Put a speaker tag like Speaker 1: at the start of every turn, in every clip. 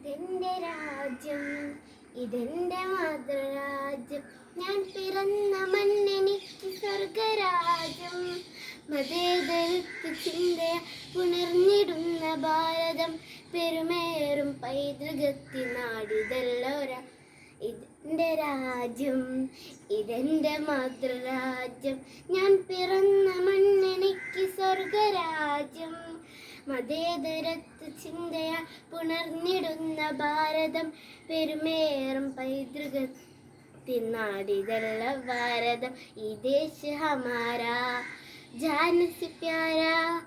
Speaker 1: ഇതെന്റെ രാജ്യം, ഇതെന്റെ മാതൃരാജ്യം. ഞാൻ പിറന്ന മണ്ണെനിക്ക് സ്വർഗരാജ്യം. മതേതരത്വ ചിന്തയ പുണർന്നിടുന്ന ഭാരതം, പെരുമേറും പൈതൃകത്തിൻ നാടിതല്ലോര. ഇതെന്റെ രാജ്യം, ഇതെന്റെ മാതൃരാജ്യം. ഞാൻ പിറന്ന മണ്ണെനിക്ക് സ്വർഗരാജ്യം. മതേതരത്വ ചിന്തയ പുണർന്നിടുന്ന ഭാരതം, പെരുമേറും പൈതൃകത്തിൻ നാടിതല്ല ഭാരതം. ഈ ദേശ ഹമാരാ, ജാൻ സെ പ്യാരാ,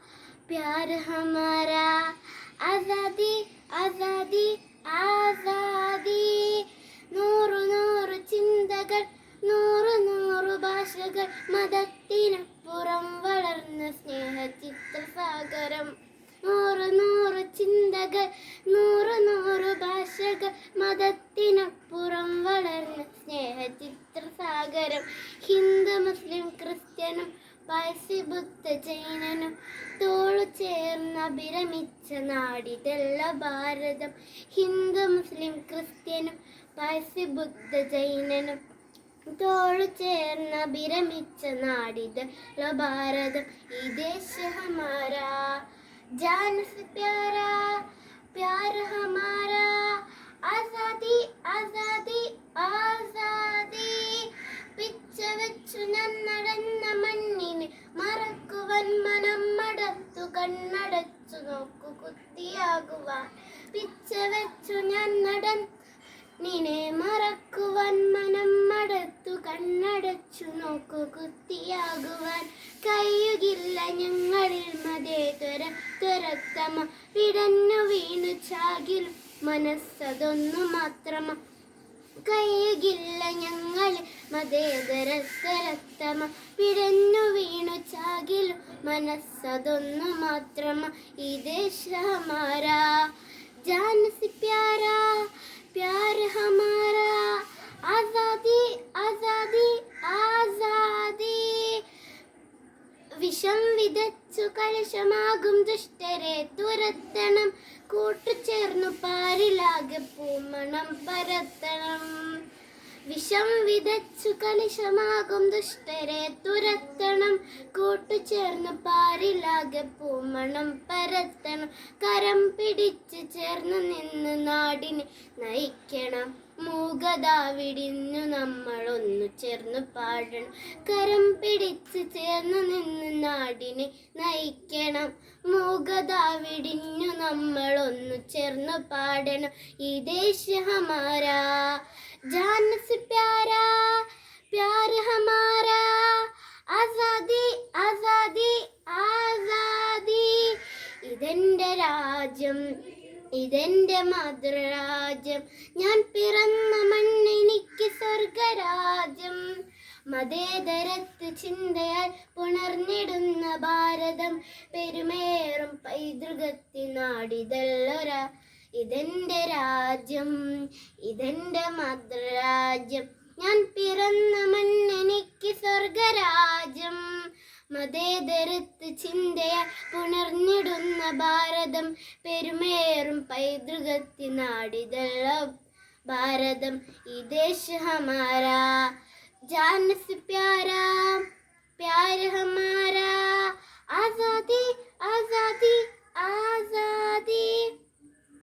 Speaker 1: പ്യാർ ഹമാരാ. ആസാദി ആസാദി ആസാദി. നൂറു നൂറു ചിന്തകൾ, നൂറു നൂറു ഭാഷകൾ, മതത്തിനപ്പുറം വളർന്ന സ്നേഹചിത്രസാഗരം. നൂറു നൂറു ചിന്തകൾ, നൂറു നൂറു ഭാഷകൾ, മതത്തിനപ്പുറം വളർന്ന സ്നേഹചിത്രസാഗരം. ഹിന്ദു മുസ്ലിം ക്രിസ്ത്യനും പാഴ്സി ബുദ്ധ ജൈനനും തോളു ചേർന്ന് അഭിരമിച്ച നാടിതല്ല ഭാരതം. ഹിന്ദു മുസ്ലിം ക്രിസ്ത്യനും പാഴ്സി ബുദ്ധ ജൈനനും തോളു ചേർന്ന് അഭിരമിച്ച നാടിതല്ല ഭാരതം. ഈ ദേശ ഹമാരാ, जान से प्यारा, प्यार हमारा. ആസാദി ആസാദി ആസാദി. പിച്ച വെച്ചു ഞാൻ നടന്ന മണ്ണിനെ മറക്കുവാൻ മനം മടത്തു, കണ്ണടച്ചു നോക്കു കുത്തിയാകുവാൻ. പിച്ച വെച്ചു ഞാൻ നടന്നിനെ മറക്കുവാൻ മനം മടത്തു, കണ്ണടച്ചു നോക്കു കുത്തിയാകുവാൻ. കഴിയുകില്ല ഞങ്ങളിൽ മതേതരത്വമ, പിടഞ്ഞു വീണു ചാകിലും മനസ്സതൊന്നു മാത്രമ. കഴിയുകില്ല ഞങ്ങളിൽ മതേതരത്വമ, പിടഞ്ഞു വീണു ചാകിലും മനസ്സതൊന്നു മാത്രമ. ഈ ദേശ ഹമാരാ, ജാൻ സെ പ്യാരാ, പ്യാർ ഹമാരാ. ആസാദി ആസാദി ആസാദി. വിഷം വിതച്ചു കലുഷമാകും ദുഷ്ടരെ തുരത്തണം, കൂട്ടുചേർന്നു പാരിലാകെ പൂമണം പരത്തണം. വിഷം വിതച്ചു കലുഷമാകും ദുഷ്ടരെ തുരത്തണം, കൂട്ടുചേർന്നു പാരിലാകെ പൂമണം പരത്തണം. കരം പിടിച്ച് ചേർന്ന് നിന്ന് നാടിനെ നയിക്കണം, മൂകതാവിടിന്നു നമ്മളൊന്നു ചേർന്നു പാടണം. കരം പിടിച്ച് ചേർന്ന് നിന്ന് നാടിനെ നയിക്കണം, മൂകതാവിടിന്നു നമ്മളൊന്നു ചേർന്നു പാടണം. ഈ ദേശ ഹമാരാ, ജാൻ സെ പ്യാരാ, പ്യാർ ഹമാരാ. ആസാദി ആസാദി ആസാദി. ഇതെന്റെ രാജ്യം, ഇതെന്റെ മാതൃരാജ്യം. ഞാൻ പിറന്ന മണ്ണെനിക്ക് സ്വർഗരാജ്യം. മതേതരത്വ ചിന്തയാൽ പുണർന്നിടുന്ന ഭാരതം, പെരുമേറും പൈതൃകത്തിൻ നാടിതല്ലൊര. ഇതെന്റെ രാജ്യം, ഇതെന്റെ മാതൃരാജ്യം. ഞാൻ പിറന്ന മണ്ണെനിക്ക് സ്വർഗരാജ്യം. മതേതരത്വ ചിന്തയാൽ പുണർന്നിടുന്ന ഭാരതം, പെരുമേറും പൈതൃകത്തിൻ നാടിതല്ല ഭാരതം. ഈ ദേശ ഹമാരാ, ജാൻ സെ പ്യാരാ, പ്യാർ ഹമാരാ. ആസാദി ആസാദി ആസാദി.